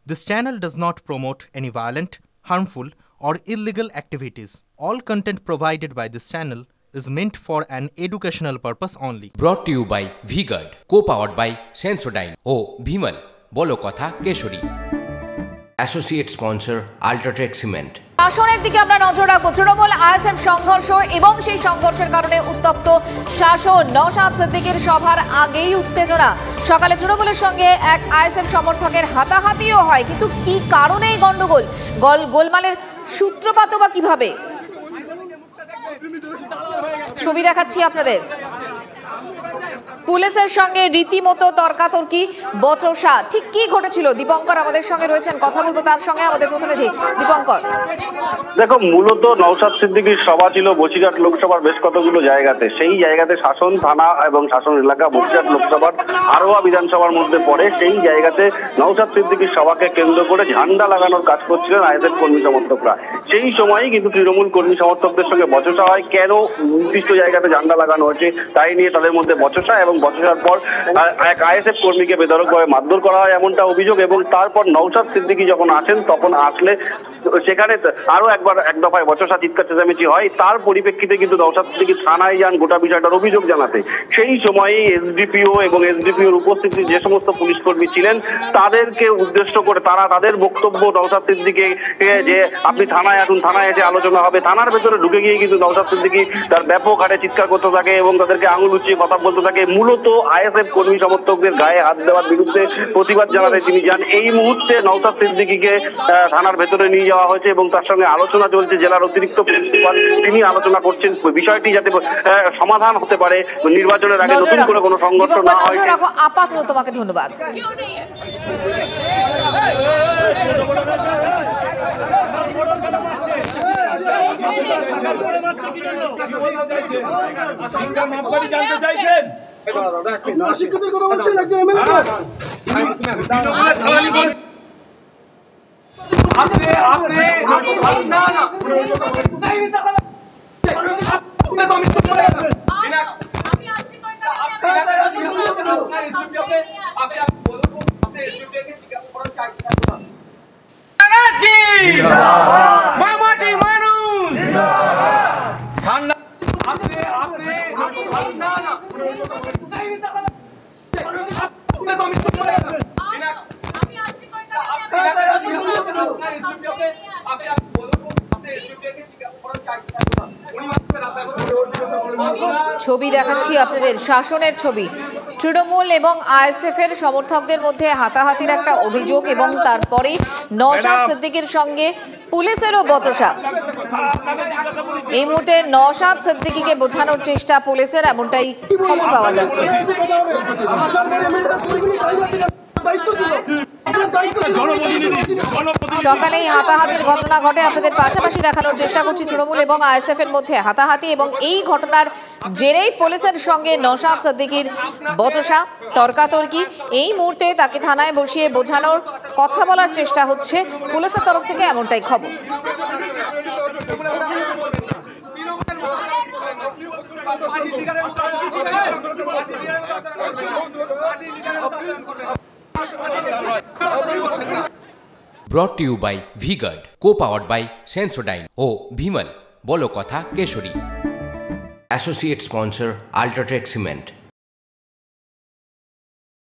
This channel does not promote any violent, harmful, or illegal activities. All content provided by this channel is meant for an educational purpose only. Brought to you by V-Guard, co-powered by Sensodyne O Bhimal, বলো কথা Keshari. Associate sponsor Ultratech Cement। শাসনের দিকে আমরা নজর রাখবো। Trinamool ISF সংঘর্ষ এবং সেই সংঘর্ষের কারণে উত্তপ্ত শাসন। নওশাদ সিদ্দিকীর সভার আগেই উত্তেজনা। সকালে তৃণমূলের সঙ্গে এক আইএসএফ সমর্থকের হাতাহাতিও হয়, কিন্তু কি কারণে এই গন্ডগোল? গোলমালের সূত্রপাত বা কিভাবে? ছবি দেখাচ্ছি আপনাদের। পুলিশের সঙ্গে রীতিমতো তর্কাতর্কি, বচসা। ঠিক কি ঘটেছিল? দীপঙ্কর আমাদের সঙ্গে রয়েছেন, কথা বলবো তার সঙ্গে। আমাদের প্রতিনিধি দীপঙ্কর। দেখো, মূলত নওশাদ সিদ্দিকীর সভা ছিল বসিরহাট লোকসভার বেশ কতগুলো জায়গাতে। সেই জায়গাতে শাসন থানা এবং শাসন এলাকা বসিরহাট লোকসভার হারোয়া বিধানসভার মধ্যে পড়ে। সেই জায়গাতে নওশাদ সিদ্দিকীর সভাকে কেন্দ্র করে ঝান্ডা লাগানোর কাজ করছিলেন আইএসএফ কর্মী সমর্থকরা। সেই সময়ই কিন্তু তৃণমূল কর্মী সমর্থকদের সঙ্গে বচসা হয়। কেন নির্দিষ্ট জায়গাতে ঝান্ডা লাগানো হয়েছে তাই নিয়ে তাদের মধ্যে বচসা, এবং বচসার পর এক আইএসএফ কর্মীকে বেধড়কভাবে মারধর করা হয় এমনটা অভিযোগ। এবং তারপর নওশাদ সিদ্দিকী যখন আসেন, তখন আসলে সেখানে আরো একবার এক দফায় বচসা, চিৎকার চেঁচামেচি হয়। তার পরিপ্রেক্ষিতে কিন্তু নওশাদ সিদ্দিকী থানায় যান গোটা বিষয়টার অভিযোগ জানাতে। সেই সময়ে এসডিপিও এবং এসডিপিওর উপস্থিতি যে সমস্ত পুলিশ কর্মী ছিলেন তাদেরকে উদ্দেশ্য করে তাদের বক্তব্য নওশাদ সিদ্দিকীকে যে আপনি থানায় আসুন, থানায় এসে আলোচনা হবে। থানার ভেতরে ঢুকে গিয়ে কিন্তু নওশাদ সিদ্দিকী তার ব্যাপক হারে চিৎকার করতে থাকে এবং তাদেরকে আঙুল উঁচিয়ে কথা বলতে থাকে। মূলত আইএসএফ কর্মী সমর্থকদের গায়ে হাত দেওয়ার বিরুদ্ধে প্রতিবাদ জানাতে তিনি যান। এই মুহূর্তে নওশাদ সিদ্দিকীকে থানার ভেতরে নিয়ে যাওয়া হয়েছে এবং তার সঙ্গে আলোচনা চলছে। জেলার অতিরিক্ত প্রিন্সিপাল তিনি আলোচনা করছেন বিষয়টি যাতে সমাধান হতে পারে, নির্বাচনের আগে নতুন করে কোনো সংঘর্ষ না হয়। আপাতত তোমাকে ধন্যবাদ। জানতে চাইছেন শিক্ষিতের কথা বলছেন একজন এমএলএ। ছবি দেখাচ্ছি আপনাদের, শাসনের ছবি। তৃণমূল এবং আইএসএফ এর সমর্থকদের মধ্যে হাতাহাতির একটা অভিযোগ এবং তারপরে নওশাদ সিদ্দিকীর সঙ্গে পুলিশেরও বচসা। এই মুহূর্তে নওশাদ সিদ্দিকীকে বোঝানোর চেষ্টা পুলিশের, এমনটাই খবর পাওয়া যাচ্ছে। সকালেই হাতাহাতির ঘটনা ঘটে। আপনাদের পাশাপাশি দেখানোর চেষ্টা করছি তৃণমূল এবং আইএসএফ এর মধ্যে হাতাহাতি, এবং এই ঘটনার জেরেই পুলিশের সঙ্গে নওশাদ সিদ্দিকীর বচসা, তর্কাতর্কি। এই মুহূর্তে তাকে থানায় বসিয়ে বোঝানোর কথা বলার চেষ্টা হচ্ছে পুলিশের তরফ থেকে, এমনটাই খবর। Brought to you by V-Guard, co-powered by Sensodyne O Bhimal, বলো কথা Keshari. Associate sponsor Ultratech Cement।